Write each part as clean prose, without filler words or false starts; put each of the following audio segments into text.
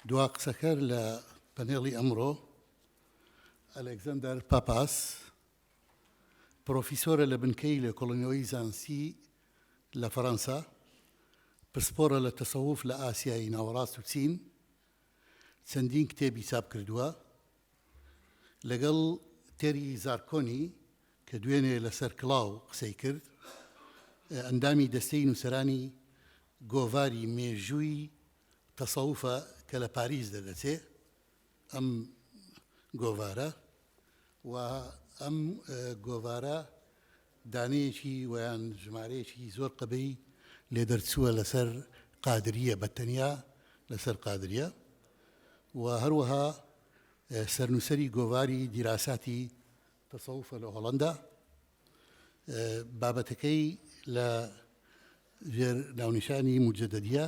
دوا قسەکەر لە پانێلی ئەمڕۆ ئەلێکسەندەر پاپاس پرۆفیسۆرە لە بنکەی لە کۆڵۆنیۆی زانستی لە فەڕەنسا، پسپۆرە لە تەسەووف لە ئاسیایی ناوەڕاست و چین، چەندین کتێبی چاپ کردووە. لەگەڵ تێری زارکۆنی کە دوێنێ لەسەر کڵاو قسەی کرد، ئەندامی دەستەی نووسەرانی گۆڤاری مێژووی تەسەووفە کە لە پاریس دەدەچێ ئەم گۆڤارە، و ئەم گۆڤارە دانەیەکی ویان ژمارەیەکی زۆر قەبەی لێ دەرچووە لەسەر قادریە، بەتەنیا لەسەر قادریە، و هەروەها سەرنووسەری گۆڤاری دیراساتی تەسەووفە لە هۆڵەندا. بابەتەکەی لە ژێر ناونیشانی موجەدەدیە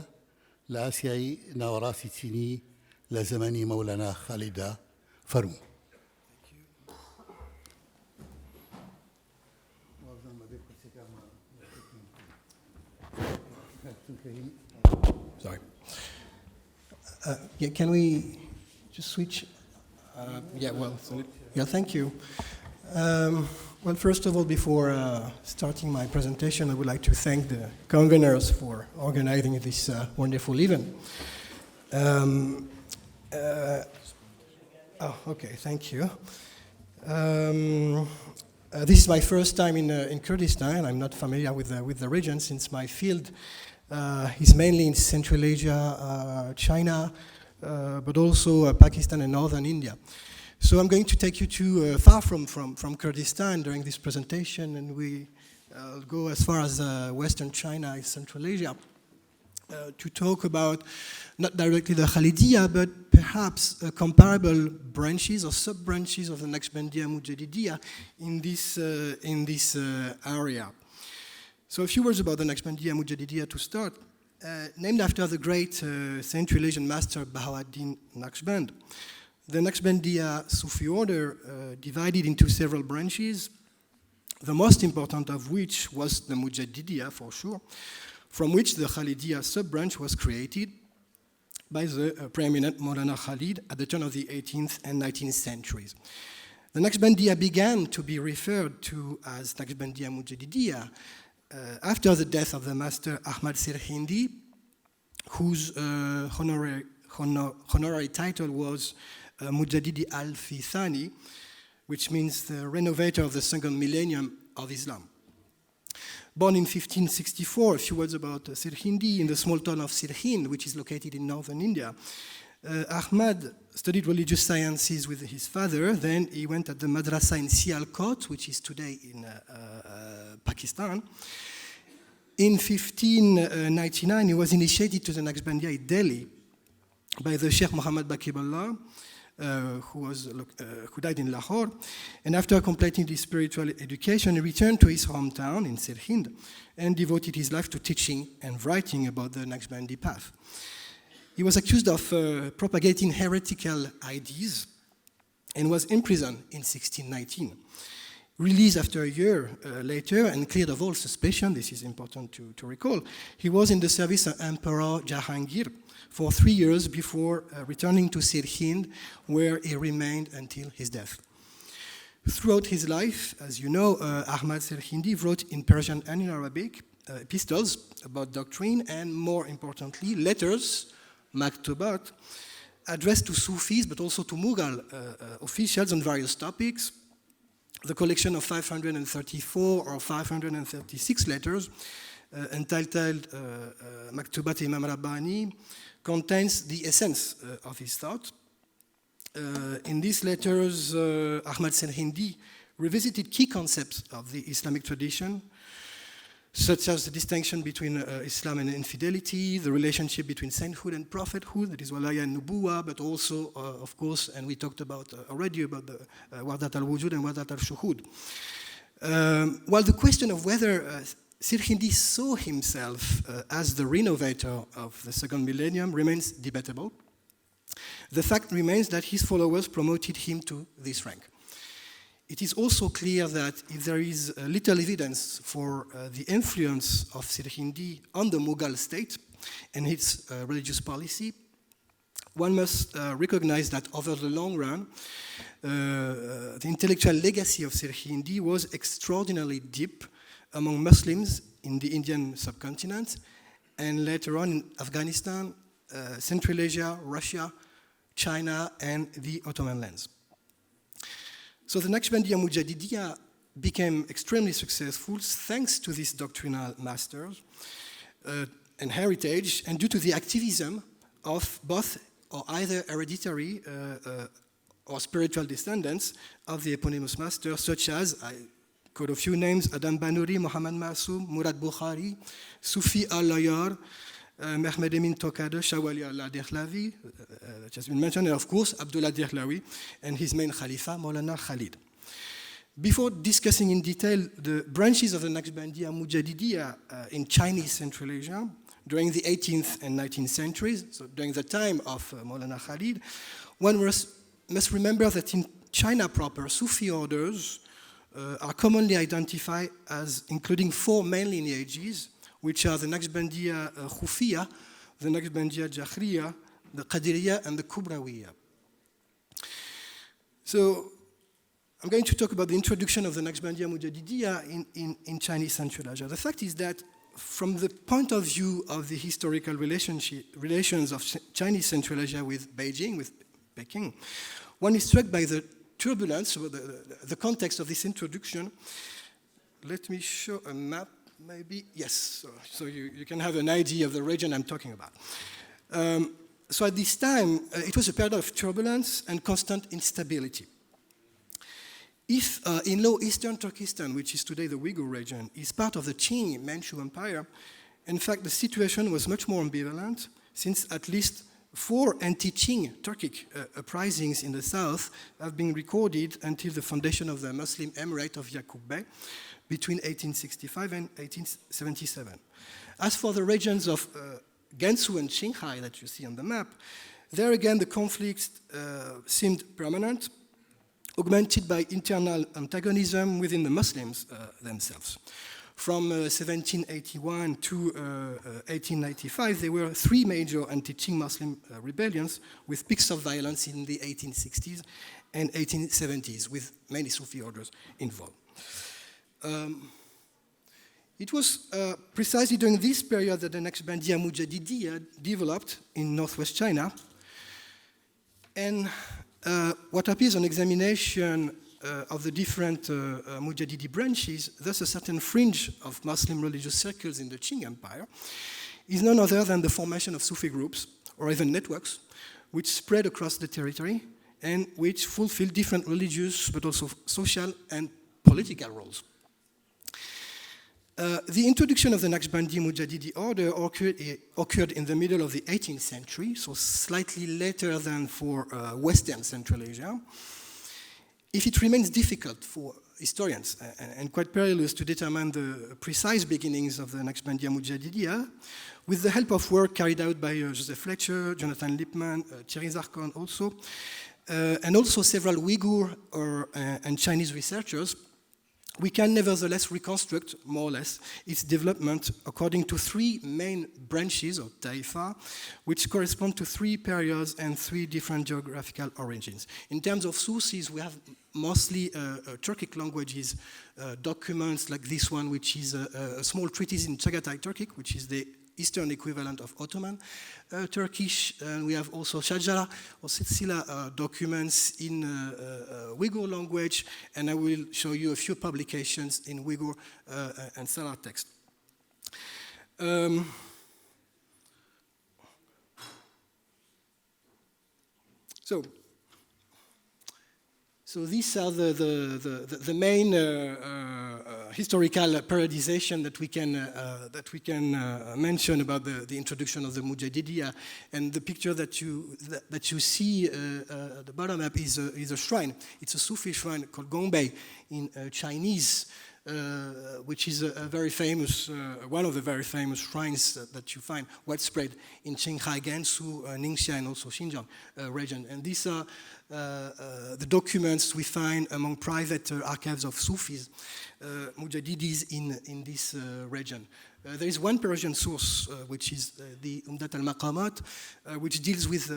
لە ئاسیایی ناوەڕاستی چینی لە زەمانی مەولانا خالیدا فەرموو. Sorry. Can we just switch? Thank you. Well, first of all, before starting my presentation, I would like to thank the conveners for organizing this wonderful event. Thank you. This is my first time in Kurdistan. I'm not familiar with the region since my field is mainly in Central Asia, China, but also Pakistan and Northern India. So I'm going to take you to far from Kurdistan during this presentation, and we go as far as Western China, Central Asia, to talk about not directly the Khalidiyya, but perhaps comparable branches or sub-branches of the Naqshbandiyya Mujadidiyya in this area. So a few words about the Naqshbandiyya Mujadidiyya to start. Named after the great Central Asian master Bahauddin Naqshband. The Naqshbandiyya Sufi order divided into several branches, the most important of which was the Mujadidiyya, for sure, from which the Khalidiyya sub-branch was created by the preeminent Mawlana Khalid at the turn of the 18th and 19th centuries. The Naqshbandiyya began to be referred to as Naqshbandiyya Mujadidiyya after the death of the master Ahmad Sirhindi, whose honorary title was Mujaddidi al-Fi Thani, which means the renovator of the second millennium of Islam. Born in 1564, a few words about Sirhindi, in the small town of Sirhind, which is located in northern India. Ahmad studied religious sciences with his father. Then he went at the madrasa in Sialkot, which is today in Pakistan. In 1599, he was initiated to the Naqshbandiyya in Delhi by the Sheikh Muhammad Baqibullah, who died in Lahore. And after completing his spiritual education, he returned to his hometown in Sirhind and devoted his life to teaching and writing about the Naqshbandi path. He was accused of propagating heretical ideas and was imprisoned in 1619. Released after a year later and cleared of all suspicion, this is important to recall, he was in the service of Emperor Jahangir for 3 years before returning to Sirhind, where he remained until his death. Throughout his life, as you know, Ahmad Sirhindi wrote in Persian and in Arabic epistles about doctrine and, more importantly, letters, maktubat, addressed to Sufis but also to Mughal officials on various topics. The collection of 534 or 536 letters entitled Maktubat Imam Rabbani contains the essence of his thought. In these letters, Ahmad Sirhindi revisited key concepts of the Islamic tradition, such as the distinction between Islam and infidelity, the relationship between sainthood and prophethood, that is walaya and nubuwa, but also, of course, and we talked about already about the wadat al-wujud and wadat al-shuhud. While the question of whether Sirhindi saw himself as the renovator of the second millennium remains debatable, the fact remains that his followers promoted him to this rank. It is also clear that if there is little evidence for the influence of Sirhindi on the Mughal state and its religious policy, one must recognize that over the long run, the intellectual legacy of Sirhindi was extraordinarily deep among Muslims in the Indian subcontinent, and later on in Afghanistan, Central Asia, Russia, China, and the Ottoman lands. So the Naqshbandiya Mujadidiyya became extremely successful thanks to these doctrinal masters and heritage, and due to the activism of both or either hereditary or spiritual descendants of the eponymous masters, such as, I quote a few names, Adam Banuri, Muhammad Masoum, Murad Bukhari, Sufi al-Layar, Mehmed Emin Tokade, Shawali al-Dehlavi, that has been mentioned, and of course, Abdullah Dehlawi and his main Khalifa, Mawlana Khalid. Before discussing in detail the branches of the Naqshbandiya Mujadidiyya in Chinese Central Asia during the 18th and 19th centuries, so during the time of Mawlana Khalid, one must remember that in China proper, Sufi orders are commonly identified as including four main lineages, which are the Naqshbandiya Khufiyya, the Naqshbandiya Jakhriya, the Qadiriyya, and the Kubrawiyya. So I'm going to talk about the introduction of the Naqshbandiya Mujadidiyya in Chinese Central Asia. The fact is that from the point of view of the historical relations of Chinese Central Asia with Beijing, with Peking, one is struck by the turbulence, the context of this introduction. Let me show a map, maybe. Yes, so you can have an idea of the region I'm talking about. So at this time, it was a period of turbulence and constant instability. If in Low Eastern Turkestan, which is today the Uyghur region, is part of the Qing Manchu Empire, in fact, the situation was much more ambivalent, since at least 4 anti-Qing Turkic uprisings in the south have been recorded until the foundation of the Muslim Emirate of Yaqub Bey between 1865 and 1877. As for the regions of Gansu and Qinghai that you see on the map, there again the conflicts seemed permanent, augmented by internal antagonism within the Muslims themselves. From 1781 to 1895, there were 3 major anti-Qing Muslim rebellions with peaks of violence in the 1860s and 1870s, with many Sufi orders involved. It was precisely during this period that the Naqshbandiya Mujadidiyya developed in northwest China, and what appears on examination of the different Mujadidi branches, thus a certain fringe of Muslim religious circles in the Qing Empire, is none other than the formation of Sufi groups, or even networks, which spread across the territory and which fulfill different religious but also social and political roles. The introduction of the Naqshbandi Mujadidi order occurred in the middle of the 18th century, so slightly later than for Western Central Asia. If it remains difficult for historians and quite perilous to determine the precise beginnings of the Naqshbandiya Mujadidiyya, with the help of work carried out by Joseph Fletcher, Jonathan Lippmann, Thierry Zarkon also, and also several Uyghur and Chinese researchers, we can nevertheless reconstruct, more or less, its development according to 3 main branches, or taifa, which correspond to 3 periods and 3 different geographical origins. In terms of sources, we have mostly Turkic languages, documents like this one, which is a small treatise in Chagatai Turkic, which is the Eastern equivalent of Ottoman Turkish, and we have also Shajara or Silsila documents in Uyghur language, and I will show you a few publications in Uyghur and Salar text. So these are the main historical periodization that we can mention about the introduction of the Mujadidiyya, and the picture that you see at the bottom up is a shrine. It's a Sufi shrine called Gongbei in Chinese, which is a very famous, one of the very famous shrines that you find widespread in Qinghai, Gansu, Ningxia, and also Xinjiang region. And these are the documents we find among private archives of Sufis, Mujadidis in this region. There is one Persian source, which is the Umdat al-Maqamat, which deals with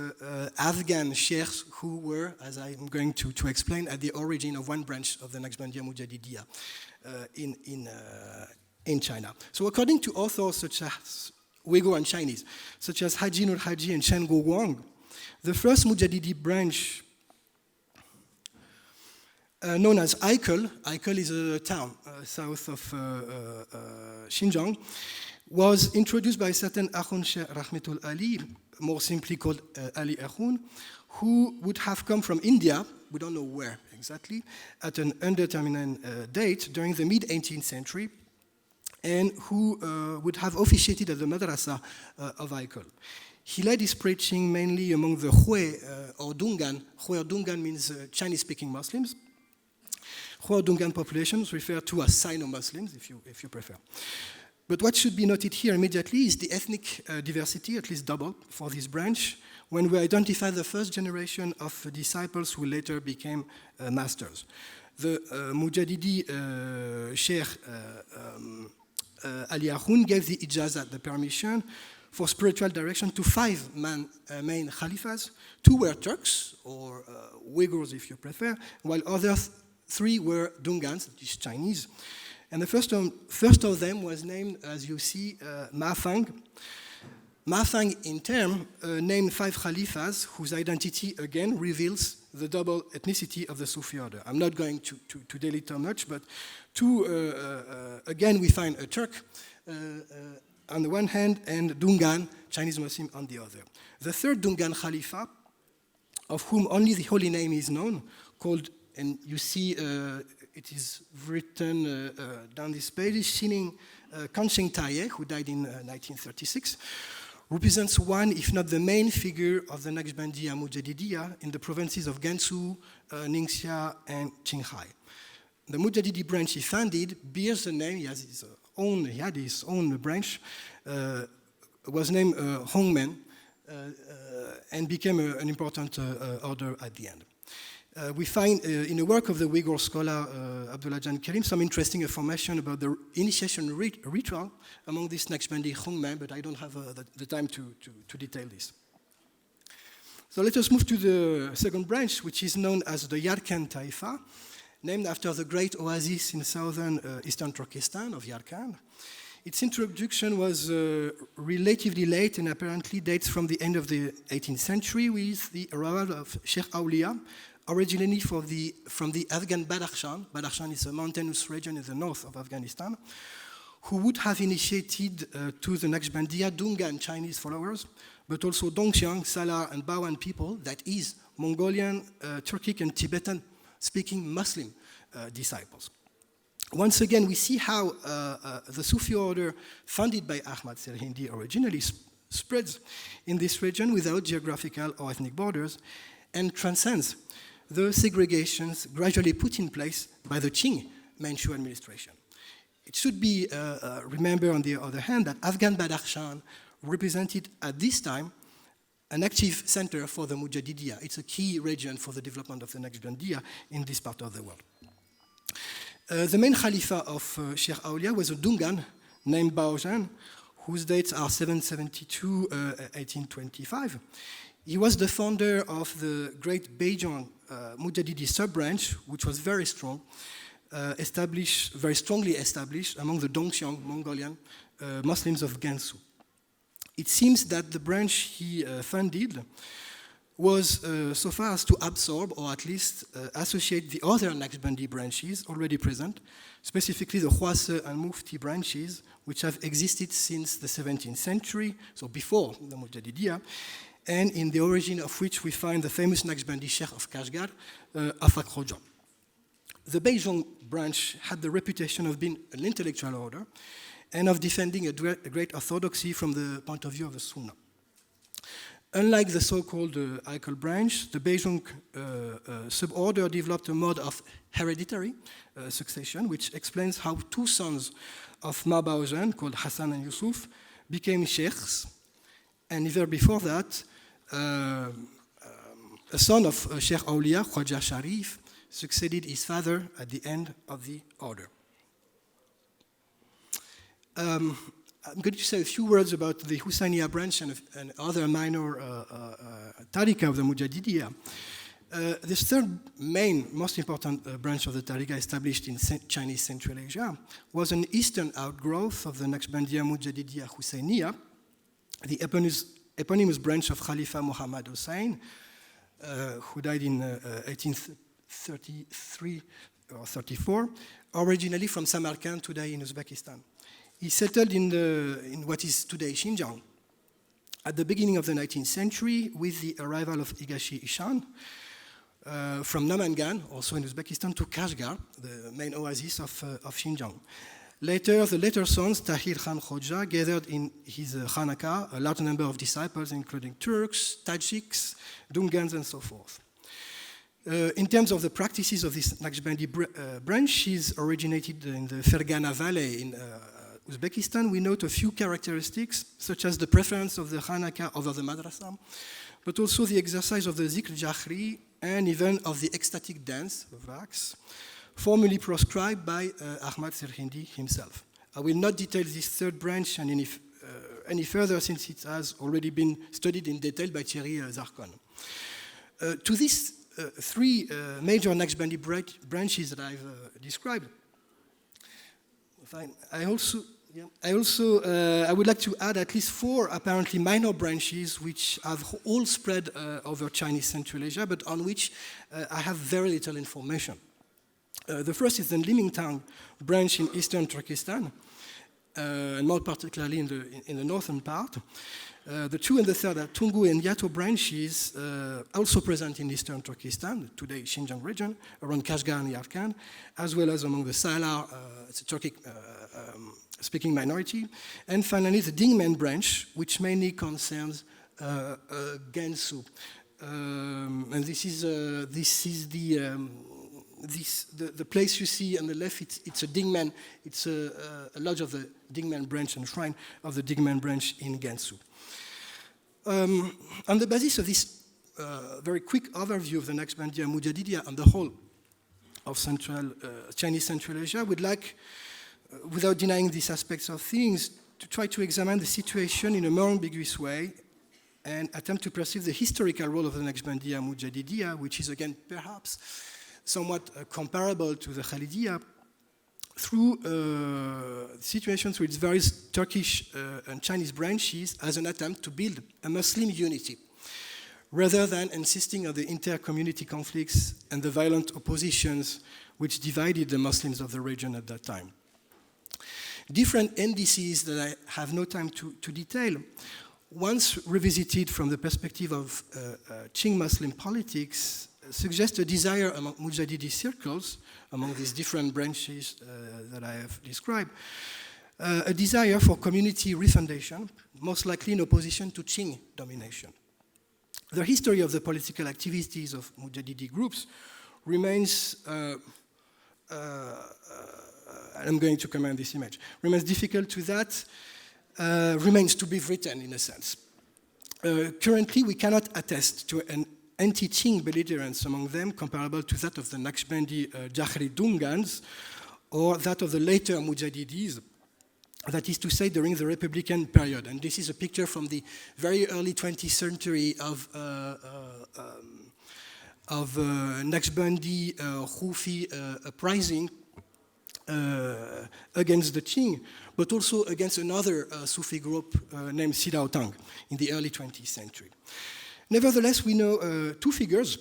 Afghan sheikhs who were, as I'm going to explain, at the origin of one branch of the Naqshbandiya Mujadidiyya in China. So according to authors such as Uyghur and Chinese, such as Haji Nur Haji and Shen Guowang, the first Mujadidi branch known as Aikel is a town south of Xinjiang, was introduced by a certain Akhun Sheikh Rahmatul Ali, more simply called Ali Akhun, who would have come from India, we don't know where exactly, at an undetermined date during the mid-18th century, and who would have officiated at the madrasa of Aikel. He led his preaching mainly among the Hui or Dungan. Hui or Dungan means Chinese-speaking Muslims. Hui or Dungan populations referred to as Sino-Muslims, if you prefer. But what should be noted here immediately is the ethnic diversity, at least double, for this branch, when we identify the first generation of disciples who later became masters. The Mujadidi Sheikh Ali Akhun gave the ijazat, the permission, for spiritual direction to 5 main khalifas. 2 were Turks, or Uyghurs if you prefer, while other 3 were Dungans, that is Chinese. And the first of them was named, as you see, Ma Fang. Ma Fang, in turn, named 5 khalifas whose identity, again, reveals the double ethnicity of the Sufi order. I'm not going to delete too much, but again, we find a Turk on the one hand and Dungan, Chinese Muslim, on the other. The third Dungan Khalifa, of whom only the holy name is known, called, and you see it is written down this page, Xining Kansheng Taye, who died in 1936, represents one, if not the main figure of the Naqshbandiya Mujadidiyya in the provinces of Gansu, Ningxia, and Qinghai. The Mujadidi branch he founded bears the name, he had his own branch, was named Hongmen, and became an important order at the end. We find in the work of the Uyghur scholar Abdullah Jan Karim some interesting information about the initiation ritual among these Naqshbandi Hongmen, but I don't have the time to detail this. So let us move to the second branch, which is known as the Yarkand Taifa, named after the great oasis in southern eastern Turkestan of Yarkand. Its introduction was relatively late and apparently dates from the end of the 18th century with the arrival of Sheikh Awliya, originally from the Afghan Badakhshan. Badakhshan is a mountainous region in the north of Afghanistan, who would have initiated to the Naqshbandiya Dungan Chinese followers, but also Dongxiang, Salar, and Bawan people, that is, Mongolian, Turkic, and Tibetan-speaking Muslim disciples. Once again, we see how the Sufi order founded by Ahmad Sirhindi originally spreads in this region without geographical or ethnic borders and transcends the segregations gradually put in place by the Qing Manchu administration. It should be remembered, on the other hand, that Afghan Badakhshan represented at this time an active center for the Mujadidiyya. It's a key region for the development of the Naqshbandiyya in this part of the world. The main Khalifa of Sheikh Awliya was a Dungan named Baojan, whose dates are 772-1825. He was the founder of the great Beijing Mujadidi sub-branch, which was very strong, very strongly established among the Dongxiang Mongolian Muslims of Gansu. It seems that the branch he founded was so far as to absorb or at least associate the other Naqshbandi branches already present, specifically the Khwase and Mufti branches, which have existed since the 17th century, so before the Mujadidiyya, and in the origin of which we find the famous Naqshbandi Sheikh of Kashgar, Afak Khoja. The Beijing branch had the reputation of being an intellectual order and of defending a great orthodoxy from the point of view of the Sunnah. Unlike the so-called Aikel branch, the Beijing suborder developed a mode of hereditary succession, which explains how 2 sons of Ma Baojan, called Hassan and Yusuf, became sheikhs, and even before that, a son of Sheikh Awliya, Khwaja Sharif, succeeded his father at the end of the order. I'm going to say a few words about the Husayniya branch and other minor tariqa of the Mujadidiyya. This third main, most important branch of the tariqa established in Chinese Central Asia was an eastern outgrowth of the Naqshbandiyya Mujadidiyya Husayniya, the eponymous branch of Khalifa Muhammad Hussain, who died in 1833 or 34, originally from Samarkand, today in Uzbekistan. He settled in what is today Xinjiang at the beginning of the 19th century with the arrival of Higashi Ishan from Namangan, also in Uzbekistan, to Kashgar, the main oasis of Xinjiang. Later, the later sons, Tahir Khan Khoja, gathered in his Khanaka a large number of disciples, including Turks, Tajiks, Dungans, and so forth. In terms of the practices of this Naqshbandi branch, she's originated in the Fergana Valley in Uzbekistan. We note a few characteristics, such as the preference of the Khanaka over the madrasa, but also the exercise of the zikr jahri and even of the ecstatic dance, raqs, formally prescribed by Ahmad Sirhindi himself. I will not detail this third branch any further, since it has already been studied in detail by Thierry Zarkon. To these three major Naqshbandi branches that I've described, I would like to add at least four apparently minor branches which have all spread over Chinese Central Asia, but on which I have very little information. The first is the Limingtang branch in eastern Turkestan, and more particularly in the northern part. The two and the third are Tungu and Yato branches, also present in eastern Turkestan, today Xinjiang region, around Kashgar and Yarkand, as well as among the Salar, it's a Turkic-speaking minority. And finally, the Dingmen branch, which mainly concerns Gansu. And this is the place you see on the left. It's a Dingmen. It's a lodge of the Dingmen branch and shrine of the Dingmen branch in Gansu. On the basis of this very quick overview of the Naqshbandiyya Mujadidiyya and the whole of Chinese Central Asia, we'd like, without denying these aspects of things, to try to examine the situation in a more ambiguous way and attempt to perceive the historical role of the Naqshbandiyya Mujadidiyya, which is again perhaps somewhat comparable to the Khalidiyya, through situations with various Turkish and Chinese branches as an attempt to build a Muslim unity, rather than insisting on the inter-community conflicts and the violent oppositions which divided the Muslims of the region at that time. Different indices that I have no time to detail, once revisited from the perspective of Qing Muslim politics, suggest a desire among Mujadidi circles, among these different branches that I have described, a desire for community refoundation, most likely in opposition to Qing domination. The history of the political activities of Mujadidi groups remains, I'm going to comment this image, remains difficult to that, remains to be written in a sense. Currently, we cannot attest to an anti-Qing belligerence among them comparable to that of the Naqshbandi Jahri Dungans or that of the later Mujadidis, that is to say during the Republican period. And this is a picture from the very early 20th century of Naqshbandi Hufi uprising against the Qing, but also against another Sufi group named Sida Otang in the early 20th century. Nevertheless, we know two figures,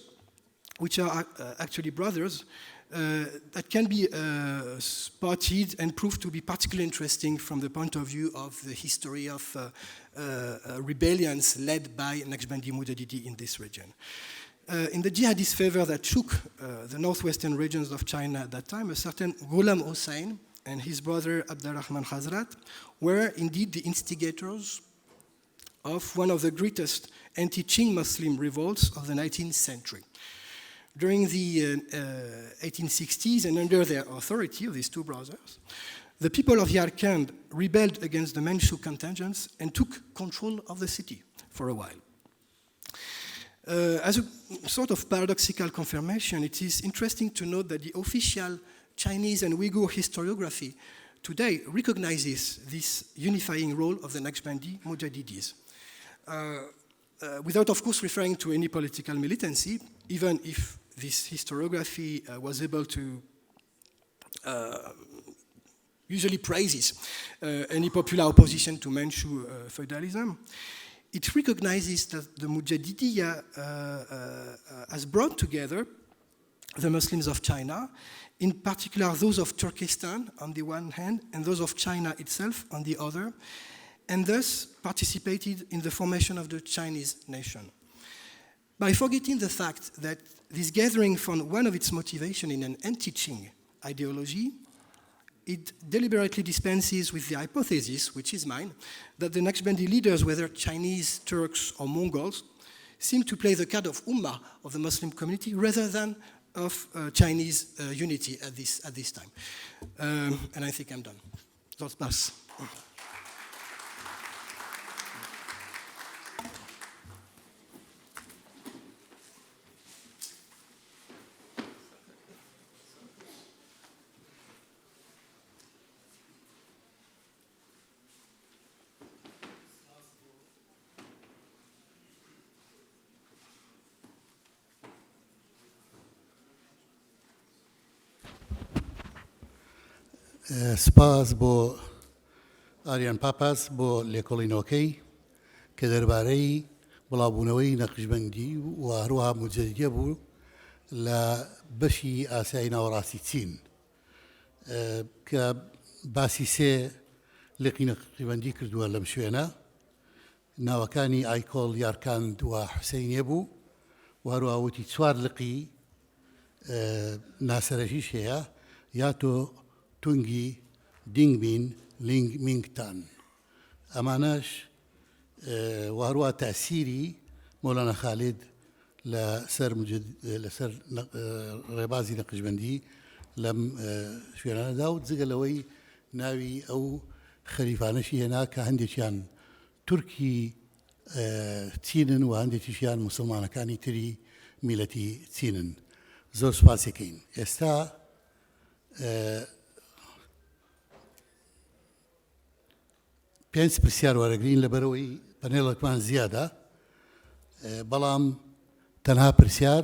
which are actually brothers, that can be spotted and proved to be particularly interesting from the point of view of the history of rebellions led by Naqshbandi Mujadidi in this region. In the jihadist favor that shook the northwestern regions of China at that time, a certain Ghulam Hussain and his brother Abdurrahman Hazrat were indeed the instigators of one of the greatest anti-Qing Muslim revolts of the 19th century. During the 1860s and under their authority of these two brothers, the people of Yarkand rebelled against the Manchu contingents and took control of the city for a while. As a sort of paradoxical confirmation, it is interesting to note that the official Chinese and Uyghur historiography today recognizes this unifying role of the Naqshbandi Mujaddidis. Without, of course, referring to any political militancy, even if this historiography was able to usually praises any popular opposition to Manchu feudalism, it recognizes that the Mujaddidiya has brought together the Muslims of China, in particular those of Turkestan on the one hand and those of China itself on the other, and thus participated in the formation of the Chinese nation. By forgetting the fact that this gathering found one of its motivation in an anti-Qing ideology, it deliberately dispenses with the hypothesis, which is mine, that the Naqshbandi leaders, whether Chinese, Turks, or Mongols, seem to play the card of Ummah of the Muslim community rather than of Chinese unity at this time. And I think I'm done. That's pass. سپاس بۆ ئاریان پاپاس بۆ لێکۆڵینەوەکەی کە دەربارەی بڵاوبوونەوەی نەقشبەندی و هەروەها موجەدیدیە بوو لە بەشی ئاسیای ناوەڕاستی چین کە باسی سێ لقی نەقشبەندی کردووە لەم شوێنە ناوەکانی ئایکۆڵ یارکاند و حوسەینێ بوو و هەروەها وتی چوار لقی ناسەرەکیش هەیە یاتۆ تونگی دینگبین لینگ مینگتان ئەمانەش و هەروەها تاسیری مەولانا خالید لەسەر ڕێبازی نەقشبەندی لەم شوێنانەدا و جگە لەوەی ناوی ئەو خەریفانەشی هێنا کە هەندێکیان تورکی چینن و هەندێکیشیان موسڵمانەکانی تری میلەتی چینن زۆر سوپاسێکەین ئێستا پێنج پرسیار وەرەگرین لەبەرەوەی پەنێڵێکمان زیادە بەڵام تەنها پرسیار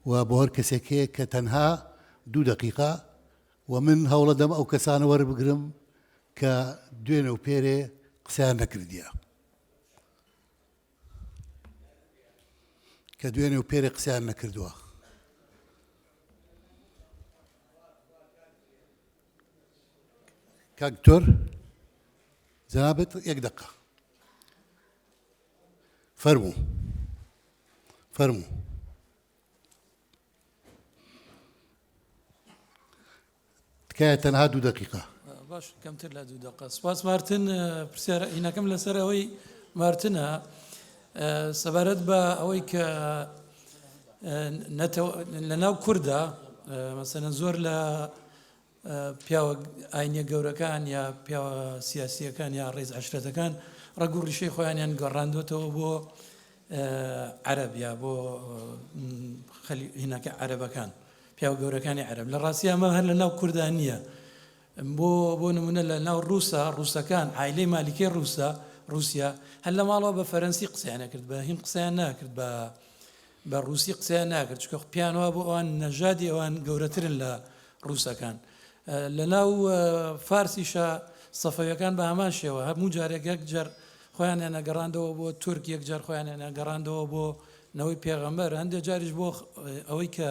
و بۆ هەر کەسێک هەیە کە تەنها 2 دقیقە و من هەوڵە دەم ئەو کەسانە وەربگرم کە دوێنێ و پێرێ قسەیان نەکردیە کە دوێنێ و پێرێ قسەیان نەکردووە کاکتۆر جنابەت 1 دقة فەرموو تکایە تەنها 2 دقیقە باش کەمتر لە 2 دقة سپاس مارتن پرسیارە هینەکەم لەسەر ئەوەی مارتنە سەبارەت بە ئەوەی کە لە ناو کووردا مەسەلەن زۆر لە پیاوە ئاینیە گەورەکان یا پیاوە سیاسیەکان یا ڕێز عەشرەتەکان ڕەگ و ڕیشەی خۆیانیان گەڕاندوێتەوە بۆ عەرەب یا بۆ هینەکە عەرەبەکان پیاوە گەورەکانی عەرەب لە ڕاستی ئەمە هەر لە ناو کووردا نییە بۆ نمونە لە ناو ڕووسەکان عایلەی مالیکەی رووسیا هەر لە ماڵەوە بە فەرەنسی قسەیان نەکرد بە هین قسەیان ناکرد بە ڕووسی قسەیان ناکرد چکە پیانەوە بۆ ئەوان نەژادی ئەوان گەورەترن لە ڕووسەکان لە ناو فارسیشە سەفەویەکان بە هەمان شێوە هەموو جارێک یەک جار خۆیان نەگەڕاندەوە بۆ تورک یەک جار خۆیان نەگەڕاندەوە بۆ نەوەی پێغەمبەر هەندێک جاریش بۆ ئەوەی کە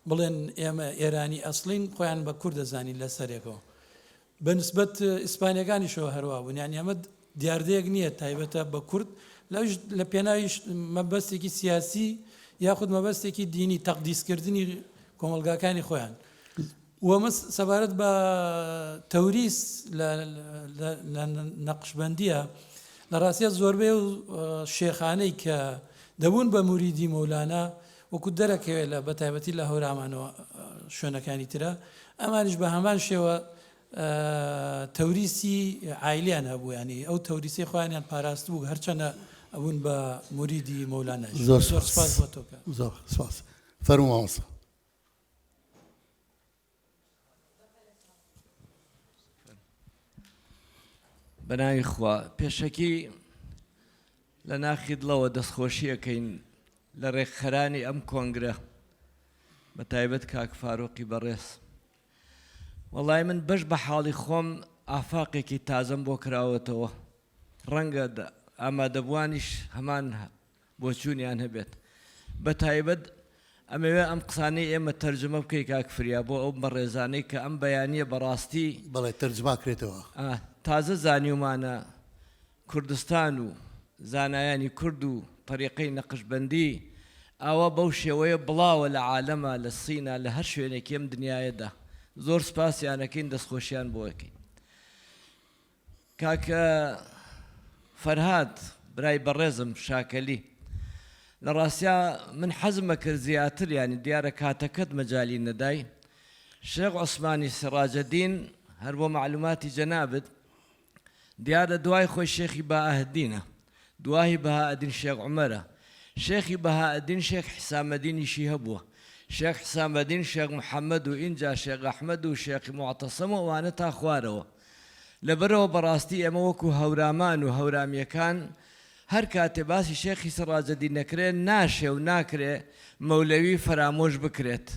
بڵێن ئێمە ئێرانی ئەسڵین خۆیان بە کورد دەزانین لە سەرێکەوە بەنسبەت ئیسپانیەکانیشەوە هەروە بوون یان ئەمە دیاردەیەک نییە تایبەتە بە کورد لە پێناوی مەبەستێکی سیاسی یاخود مەبەستێکی دینی تەقدیسکردنی کۆمەلگاکانی خۆیان وەمە سەبارەت بە تەوریس لە نەقشبەندیە لە ڕاستیە زۆربەی و شێخانەی کە دەبوون بە موریدی مەولانا وەکو دەرەکەوێت لە بەتایبەتی لە هەورامانەوە شوێنەکانی ترە ئەمانش بە هەمان شێوە تەوریسی عایلیان هەبوو ینی ئەو تەوریسی خۆیانیان پاراست بوو هەرچەنە ئەبوون بە موریدی مەولانە زۆر سپاس بۆ تۆ زۆر سپاس فەرموو بەناوی خوا پێشەکی لە ناخی دڵەوە دەستخۆشیەکەین لە ڕێکخەرانی ئەم کۆنگرە بە تایبەت کاک فاروقی بەڕێز وەڵای من بەش بە حاڵی خۆم ئافاقێکی تازەم بۆ کراوەتەوە ڕەنگە ئامادەبوانیش هەمان بۆ چوونیان هەبێت بە تایبەت ئەمەوێ ئەم قسانەی ئێمە تەرجمە بکەی کاک فریا بۆ ئەو بەڕێزانەی کە ئەم بەیانیە بەڕاستی بەڵێ تەرجما کرێتەوە تازە زانیومانە کوردستان و زانایانی کورد و طریقەی نەقشبەندی ئەوە بەو شێوەیە بڵاوە لە عالەمە لە سینە لە هەر شوێنێکی ئەم دنیاەدا زۆر سپاسیانەکەین دەستخۆشیان بۆەکەین کاکە فەرهاد برای بەڕێزم شاکەلی لە ڕاستیا من حەزمە کرد زیاتر ینی دیارە کاتەکەت مەجالی نەدای شێخ عوسمانی سیڕاجەدین هەر بۆ معلوماتی جەنابت دیارە دوای خۆی شێخی بەهاءالدینە دوای بەهاءالدین شێخ عومەرە شێخی بەهاءالدین شێخ حسامەدینیشی هەبووە شێخ حسامەدین شێخ محەممەد و ئینجا شێخ ئەحمەد و شێخی معتەسەم و ئەوانە تا خوارەوە لەبەرەوە بەڕاستی ئێمە وەکو هەورامان و هەورامیەکان هەر کاتێ باسی شێخی سیڕاجەدین نەکرێت ناشێ و ناکرێ مەولەوی فەرامۆش بکرێت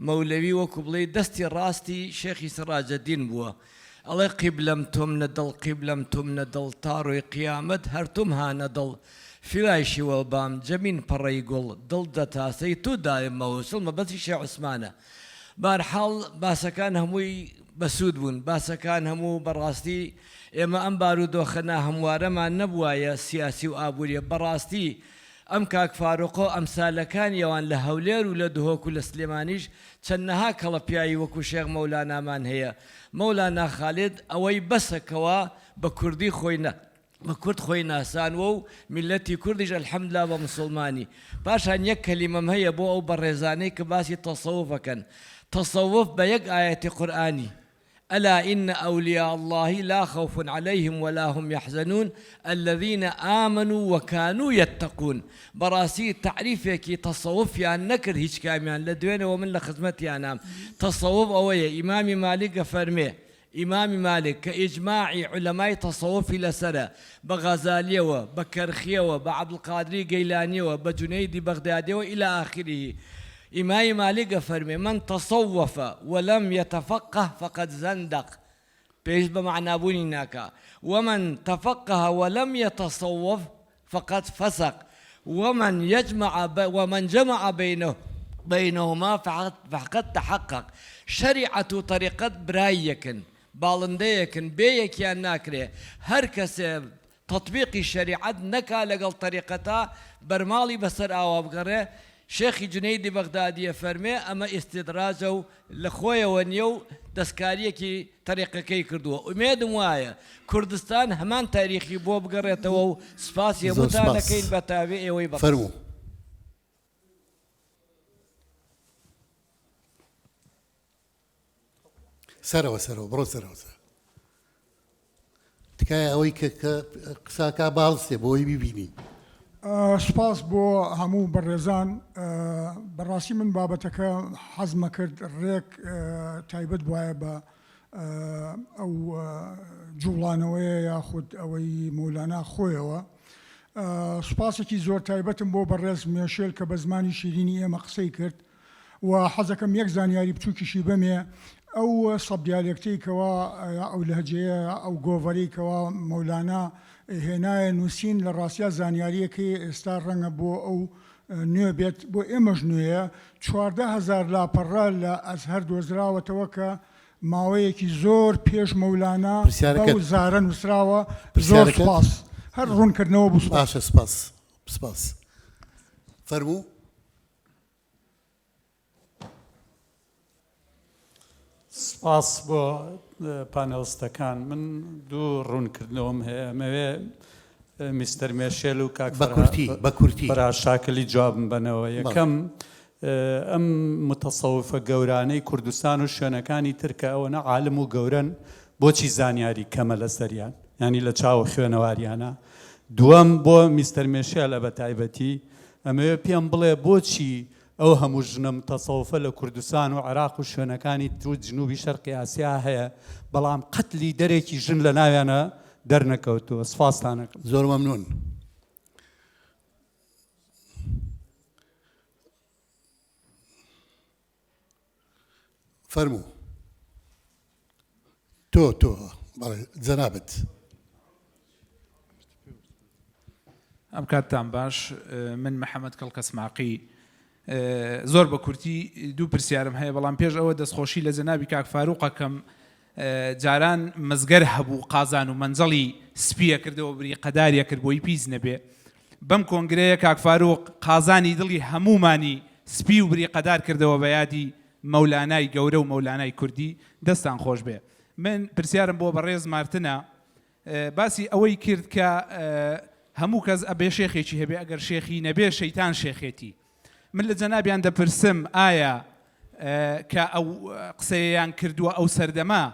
مەولەوی وەکو بڵێ دەستی ڕاستی شێخی سیڕاجەدین بووە ئەڵێ قیبلەم تۆم نەدڵ قیبلەم تۆم نەدڵ تا ڕۆی قیامەت هەرتوم هانەدڵ فیلایشی وەڵبام جەمین پەڕەی گوڵ دڵ دەتاسەی تو دایمەوە سڵمە بەسی شێخ عوسمانە بارحاڵ باسەکان هەمووی بەسوود بوون باسەکان هەموو بەڕاستی ئێمە ئەم بارودۆخەنا هەموارەمان نەبووایە سیاسی و ئابوووریە بەڕاستی ئەم کاک فاروقۆ ئەمسالەکانی ئەوان لە هەولێر و لە دهۆک و لە سلێمانیش چەندەها کەڵە پیاوی وەکو شێخ مەولانامان هەیە مەولانا خالید ئەوەی بەسەکەوە بە کوردی خۆی بە کورد خۆی ناسانوە و میلەتی کوردیش ئەلحەمدولیلا بە موسڵمانی پاشان یەک کەلیمەم هەیە بۆ ئەو بەڕێزانەی کە باسی تەسەووفەکەن تەسەووف بە یەک ئایەتی قورئانی ألا إن أولياء الله لا خوف عليهم ولا هم يحزنون الذين آمنوا وكانوا يتقون براسي تعريفك تصوف يعني نكر هيك كاميان لدوين ومن لخدمتي أنا تصوف أوية إمام مالك فرمي إمام مالك كإجماع علماء تصوف لسنة بغزالية وبكرخية وبعبد القادري جيلاني وبجنيدي بغدادي وإلى آخره إمام مالك فرمي من تصوف ولم يتفقه فقد زندق بيش بمعنى بوني ناكا ومن تفقه ولم يتصوف فقد فسق ومن جمع بينهما فقد تحقق شريعة طريقة برايكن باڵندەیەکن بێیەکیان ناکرێ هەر کەسێ تطبیقی شریعەت نەکا لەگەڵ طریقەتا بەرماڵی بەسەر ئاوا بگەڕێ شێخی جونەیدی بەغدادیە فەرمێ ئەمە ئیستیدراجە و لە خۆیەوە نییە و دەستکاریەکی طریقەکەی کردووە ئومێدم وایە کوردستان هەمان تاریخی بۆ بگەڕێتەوە و سپاسی هەمووتانەکەین بە تاوێ ئێوەی فەرموو سەرەوە بڕۆ سەرەوە تکایە ئەوەی کە قساکە باڵستێ بۆی ببینی سپاس بۆ هەموو بەڕێزان بەڕاستی من بابەتەکە حەزمە کرد ڕێک تایبەت وایە بە ئەو جوڵانەوەیە یاخود ئەوەی مەولانا خۆیەوە سوپاسێکی زۆر تایبەتم بۆ بەڕێز مێشێل کە بە زمانی شیرینی ئێمە قسەی کرد و حەزەکەم یەک زانیاری بچووکیشی بەمێ ئەو سەب دیالێکتەیەکەوە ئەو لەهجەیە ئەو گۆڤەرەیەکەوە مەولانا هێنایە نووسین لە ڕاستیا زانیاریەکەی ئێستا ڕەنگە بۆ ئەو نوێ بێت بۆ ئێمەش نوێیە 14,000 لاپەڕە لە ئەزهەر دۆزراوەتەوە کە ماوەیەکی زۆر پێش مەولانا ئەو زارە نووسراوە زۆر سپاس هەر ڕوونکردنەوە بوو باشە سپاس فەرموو سپاس بۆ پانێڵستەکان من دوو ڕوونکردنەوەم هەیە ئەمەوێ میستەر مێشێل و کاک بەراشاکەلی جوابم بنەوە یەکەم ئەم متەسەوفە گەورانەی کوردستان و شوێنەکانی ترکە ئەوەنە عالم و گەورن بۆچی زانیاری کەمە لەسەریان ینی لە چاوە خوێنەواریانە دووەم بۆ میستەر مێشێلە بە تایبەتی ئەمەوێ پێم بڵێ بۆچی ئەو هەموو ژنە متەسەوفە لە کوردستان و عێراق و شوێنەکانی تو جنوبی شەرقی ئاسیا هەیە بەڵام قەتلی دەرێکی ژن لە ناویانە دەرنەکەوتووە. سپاستانەکەم. زۆر مەمنون. فەرموو. تۆ بەڵێ جەنابەت. ئەم کاتتان باش. من محەممەد کەڵکەسماقی زۆر بە کورتی دوو پرسیارم هەیە، بەڵام پێش ئەوە دەستخۆشی لە جەنابی کاک فاروقەکەم. جاران مەزگەر هەبوو قازان و مەنجەڵی سپیە کردەوە بری قەداریە کرد بۆی پیس نەبێ. بەم کۆنگرەیە کاک فاروق قازانی دڵی هەمومانی سپی و بری قەدار کردەوە بە یادی مەولانای گەورە و مەولانای کوردی. دەستان خۆش بێ. من پرسیارم بۆ بەڕێز مارتنە، باسی ئەوەی کرد کە هەموو کەس ئەبێ شێخێکی هەبێ، ئەگەر شێخی نەبێ شەیتان شێخێتی. من لە جەنابیان دەپرسم ئایا کە ئەو قسەیان کردووە ئەو سەردەما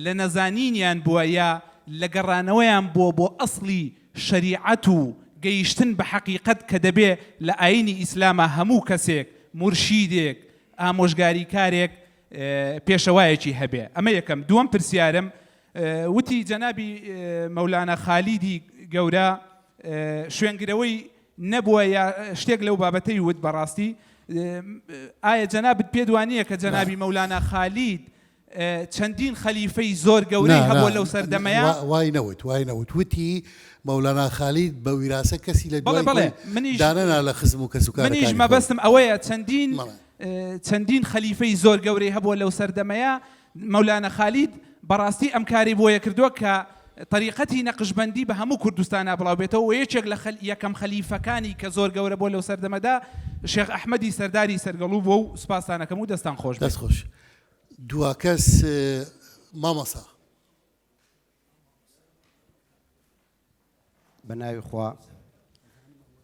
لە نەزانینیان بووە یا لە گەڕانەوەیان بۆ ئەسڵی شەریعەت و گەیشتن بە حەقیقەت کە دەبێ لە ئاینی ئیسلامە هەموو کەسێک مرشیدێک ئامۆژگاری کارێک پێشەوایەکی هەبێ. ئەمە یەکەم. دووەم پرسیارم وتی جەنابی مەولانا خالیدی گەورە شوێنگرەوەی نەبووە یا شتێک لەو بابەتەی وت بەڕاستی. ئایا جەنابت پێدوانیە کە جەنابی مەولانا خالید چەندین خەلیفەی زۆر گەورەی هەبووە لەو سەردەمەیە؟ وای نەوت وتی مەولانا خالید بە ویراسە کەسی لە دوای دانەنا لە خزم و کەسوکارەکانی. منیش مەبەستم ئەوەیە چەندین خەلیفەی زۆر گەورەی هەبووە لەو سەردەمەیە. مەولانا خالید بەڕاستی ئەم کاری بۆیە کردووە کە طریقەتی نەقشبەندی بە هەموو کوردستانە بڵاو بێتەوە و یەکێک لە یەکەم خەلیفەکانی کە زۆر گەورە بۆ لەو سەردەمەدا شێخ ئەحمەدی سەرداری سەرگەڵوو بووە و سوپاسانەکەم و دەستان خۆش بێت. دەست خۆش. دوا کەس مامەسا. بەناوی خوا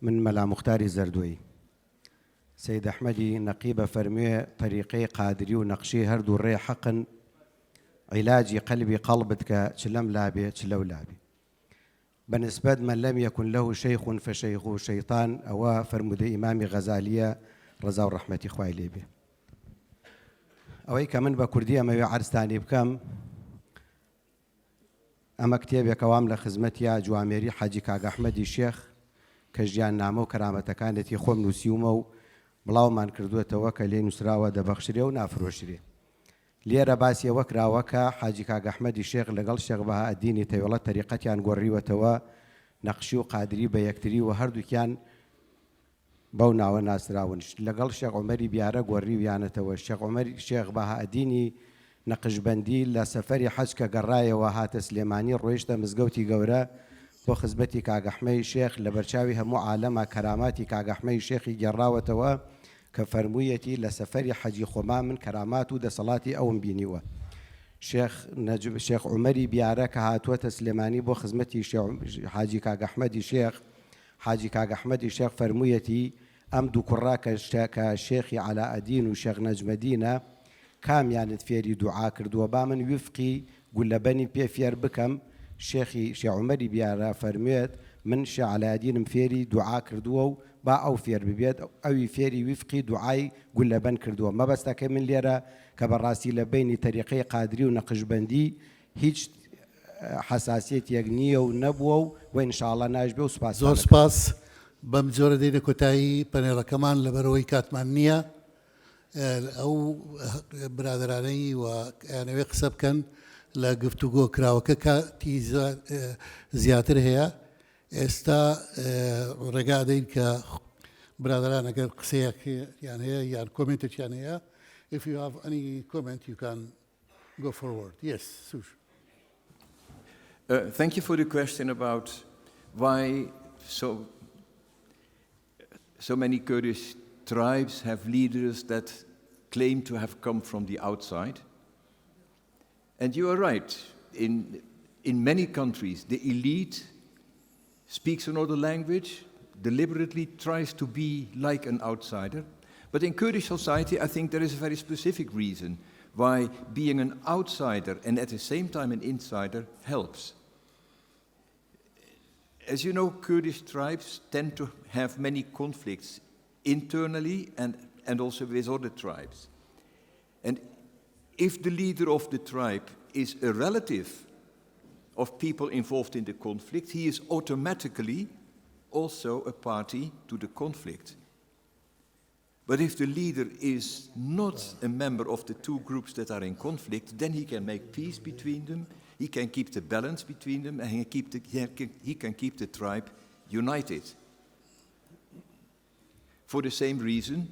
من مەلا مختاری زەردووی. سید ئەحمەدی نەقیبە فەرموێ طریقەی قادری و نەقشی هەردوو ڕێ حەقن، علاجی قلبی قلبت کە چ لەم لابێ چ لەو لابێ. بەنسبەت من لەم یەکن لەه شەیخ فەشەیخ شەیطان. ئەوە فەرمودەی ئیمامی غەزالیە ڕەزا و ڕەحمەتی خوای لێ بێ. ئەوەی کە من بە کوردی ئەمەوێ عەرزتانی بکەم، ئەمە کتێبێکەوام لە خزمەتیە جوامێری حاجی کاک ئەحمەدی شێخ کە ژیان نامە و کەرامەتەکانێتی خۆم نووسیومە و بڵاومان کردوێتەوە کە لێ نووسراوە دەبەخشرێ و نافرۆشرێ. لێرە باسی ئەوە کراوە کە حاجی کاک ئەحمەدی شێخ لەگەڵ شێخ بەهائەدینی تەیوڵەت تەریقەتیان گۆڕیوەتەوە، نەقشی و قادری بە یەکتری و هەردووکیان بەو ناوە ناسراون. لەگەڵ شێخ عومەری بیارە گۆڕیویانەتەوە. شێخ بەهائەدینی نەقشبەندی لە سەفەری حەج کە گەڕایەوە هاتە سلێمانی ڕۆیشتە مزگەوتی گەورە بۆ خزمەتی کاک ئەحمەدی شێخ. لە بەرچاوی هەموو عالەما کەراماتی کاک ئەحمەدی شێخی گەڕاوەتەوە کە فەرموویەتی لە سەفەری حەجی خۆما من کەرامات و دەسەڵاتی ئەوم بینیوە. شێخ عومەری بیارە کە هاتووەتە سلێمانی بۆ خزمەتی حاجی کاک ئەحمەدی شێخ، حاجی کاک ئەحمەدی شێخ فەرموویەتی ئەم دوو کوڕا کە شێخی عەلاءەدین و شێخ نەجمەدینە کامیانت فێری دوعا کردووە، با من وفقی گولەبەنی پێ فێر بکەم. شێخ عومەری بیارە فەرموێت من شێخ عەلاءەدینم فێری دوعا کردووە و با ئەو فێر ببێت، ئەوی فێری وفقی دوعای گولەبەن کردووە. مەبەستەکەی من لێرە کە بەڕاستی لە بینی طریقەی قادری و نەقشبەندی هیچ حساسیەتێک نییە و نەبووە و ئینشاءڵڵا ناژبێ و سوپاس. زۆر سپاس. بەم جۆرە دێنە کۆتایی پەنێڵەکەمان لەبەرەوەی کاتمان نییە. ئەو برادرانەی و یانەوێ قسە بکەن لە گفتوگۆ کراوەکە کاتی زیاتر هەیە. ئێستا ڕێگا دەین کە برادران ئەگەر قسەیەکیان هەیە یان کۆمنتێکیان هەیە. If you have any comment, you can go forward. Yes, Sush. Thank you for the question about why so many Kurdish tribes have leaders that claim to have come from the outside. And you are right. In many countries, the elite speaks another language, deliberately tries to be like an outsider. But in Kurdish society, I think there is a very specific reason why being an outsider and at the same time an insider helps. As you know, Kurdish tribes tend to have many conflicts internally and also with other tribes. And if the leader of the tribe is a relative of people involved in the conflict, he is automatically also a party to the conflict. But if the leader is not a member of the two groups that are in conflict, then he can make peace between them, he can keep the balance between them, and he can keep the tribe united. For the same reason,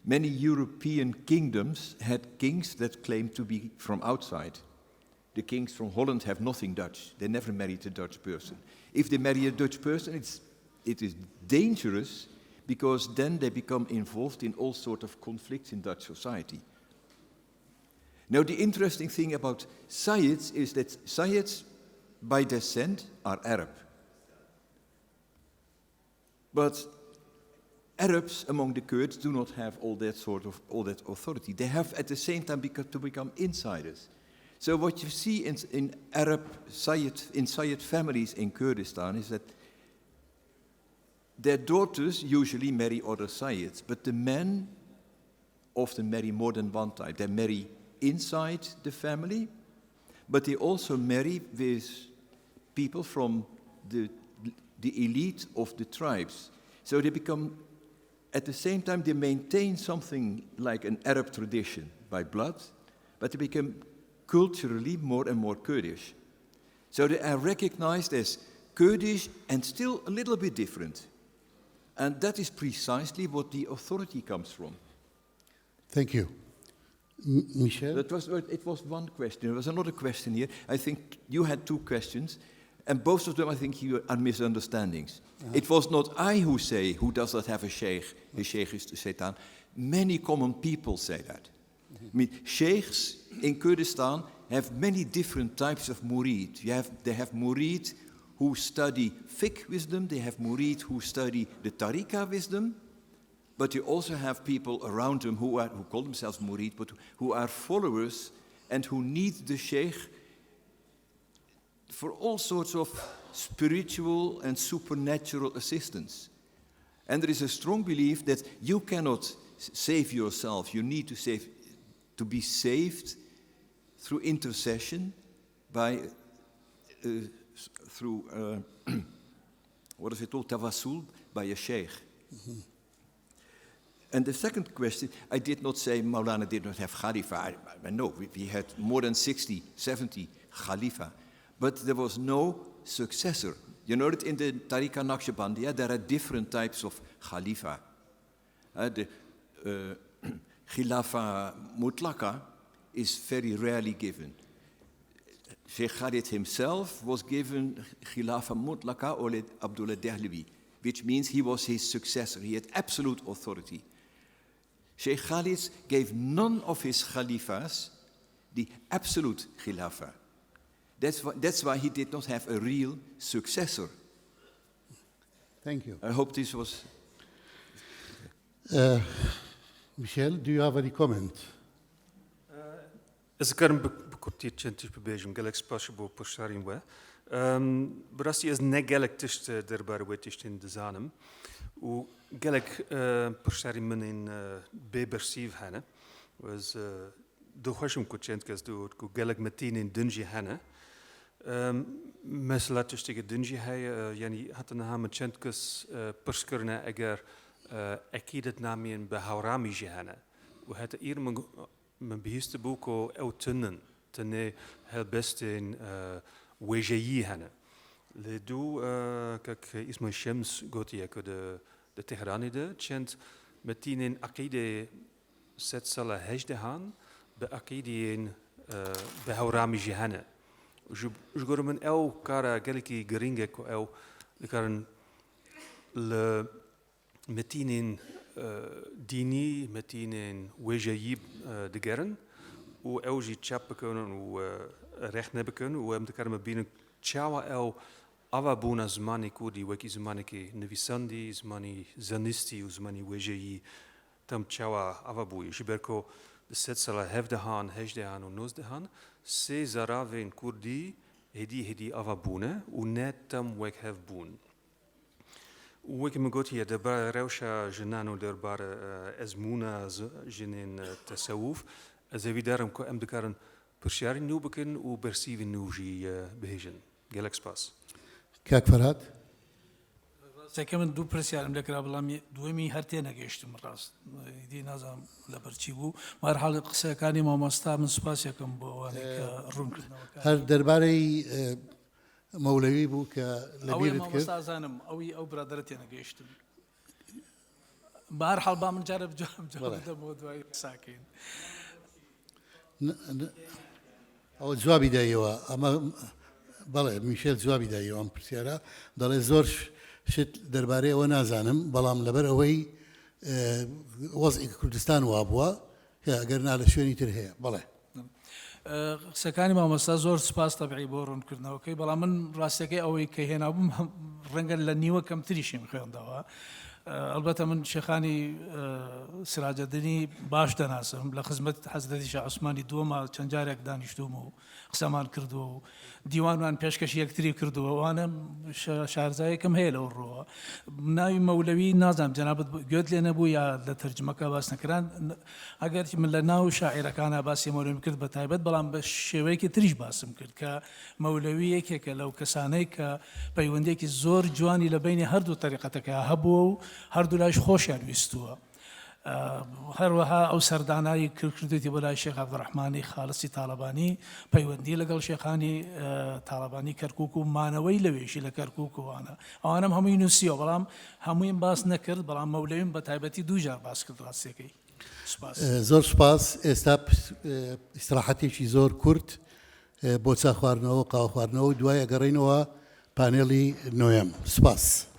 many European kingdoms had kings that claimed to be from outside. The kings from Holland have nothing Dutch. They never married a Dutch person. If they marry a Dutch person, it is dangerous, because then they become involved in all sorts of conflicts in Dutch society. Now, the interesting thing about Sayyids is that Sayyids, by descent, are Arab. But Arabs among the Kurds do not have all that authority. They have at the same time to become insiders. So what you see in Arab Sayyid families in Kurdistan is that their daughters usually marry other Sayyids, but the men often marry more than one type. They marry inside the family, but they also marry with people from the elite of the tribes. So they become, at the same time, they maintain something like an Arab tradition by blood, but they become culturally more and more Kurdish. So they are recognized as Kurdish and still a little bit different. And that is precisely what the authority comes from. Thank you. Michel? It was one question. There was another question here. I think you had two questions, and both of them, I think, are misunderstandings. It was not I who say, who does not have a sheikh is the Satan. Many common people say that. I mean, sheikhs in Kurdistan have many different types of murid. They have murid who study fiqh wisdom, they have murid who study the tariqah wisdom, but you also have people around them who call themselves murid, but who are followers and who need the sheikh for all sorts of spiritual and supernatural assistance. And there is a strong belief that you cannot save yourself. You need to be saved through intercession through what is it called, tawassul, by a sheikh. Mm-hmm. And the second question, I did not say Mawlana did not have Khalifa. I know, we had more than 60, 70 Khalifa, but there was no successor. You know that in the Tariqa Naqshbandi, there are different types of Khalifa. The Khilafa Mutlaka is very rarely given. Sheikh Khalid himself was given Khilafa Mutlaka Oled Abdullah Dehlawi, which means he was his successor. He had absolute authority. Sheikh Khalid gave none of his Khalifas the absolute Khilafa. That's why he did not have a real successor. Thank you. I hope this was... Michel, do you have any comment? As ik bekortiert centjes bebejum, gelijk spasibo postarim we. Brasti is ne gelijk tist derbaar wetist in de zanem. U gelijk postarim men in bebersief hanne. Was de hoshum kocentkas do gelijk meteen in dunji hanne. Mesela tishtige dunji hay yani hatten ham centkas perskurna eger akidet namien behaurami jehane. U had hier men behiste boeko autunnen tene heel best in wejeyi hane. Le do kak ismo Shams gotie ko de Tehranide chent metin in akide set sala hejde han be akide in behaurami jehane. Jugor men el kara geliki geringe ko el de karen le metin in dini metin in wejeyi de gern u elji chappen kunnen u recht hebben kunnen u hem de karma binnen chawa el avabuna zmani kudi weki zmani ki nevisandi zmani zanisti zmani wejeyi tam chawa avabu jiberko de setsala hevdehan hejdehan u nozdehan se zarave in kurdi hedi avabune u net tam wek hevbun وكي ما قلت هي دبر روشة جنانو دربار أزمونا جنين تسوف إذا في دارم كأم دكارن برشاري نوبكن وبرسيف النوجي بهجن گەلێک سپاس. کاک فەرهاد ڕاستەکە من دوو پرسیارم لەکرا بەڵام دووەمی هەر تێ نەگەیشتم ڕاست دی نازانم لەبەرچی بوو مەرحاڵ قسەکانی مامۆستا من سوپاسێکم بۆ ئەوانەی کە ڕوونکردنەوەکە هەر دەربارەی مەولەوی بوو کە لەبیرت کرد مامۆستازانم ئەوی ئەو برادرە تێ نەگەیشتم بەهەرحاڵ با من جارە بجام بۆ دوای قساکەین ئەوە جوابی دایەوە ئەمە بەڵێ میشێل جوابی دایەوە ئەم پرسیارە دەڵێ زۆر شت دەربارەی ئەوە نازانم بەڵام لەبەر ئەوەی وەزعی کوردستان وا بووە کە ئەگەر نا لە شوێنی تر هەیە بەڵێ قسەکانی مامۆستا زۆر سپاس تەبعی بۆ ڕوونکردنەوەکەی بەڵام من ڕاستەکەی ئەوەی کە هێنابووم ڕەنگە لە نیوە کەمتریشیم خوێندەوە البەتە من شێخانی سراجەدینی باش دەناسم لە خزمەت حەزرەتی شاه عوسمانی دووەمە چەند جارێک دانیشتوم و قسەمان کردووە و دیوانمان پێشکەش یەکتری کردووە ئەوانە شارزایەکەم هەیە لەو ڕۆوە ناوی مەولەوی نازانم جەنابەت گوێت لێ نەبوو یا لە تەرجمەکە باس نەکران ئەگەر من لە ناو شاعیرەکانە باسی مەولەوی کرد بە تایبەت بەڵام بە شێوەیەکی تریش باسم کرد کە مەولەوی یەکێکە لەو کەسانەی کە پەیوەندێکی زۆر جوانی لە بینی هەردوو تەریقەتەکە هەبووە و هەردوو لایش خۆشیان ویستووە هەروەها ئەو سەردانایی کردوێتی بۆ لای شێخ عەبدوڕەحمانی خالسی تاڵەبانی پەیوەندی لەگەڵ شێخانی تاڵەبانی کەرکووک و مانەوەی لەوێشی لە کەرکووکوانە ئەوانم هەمووی نووسیەوە بەڵام هەموویم باس نەکرد بەڵام مەولەویم بە تایبەتی دووجار باس کرد ڕاستیەکەی زۆر سپاس ئێستا ئیستراحەتێکی زۆر کورت بۆ چا خواردنەوە و قاوە خواردنەوە و دوای ئەگەڕێینەوە پانێلی نۆیەم سپاس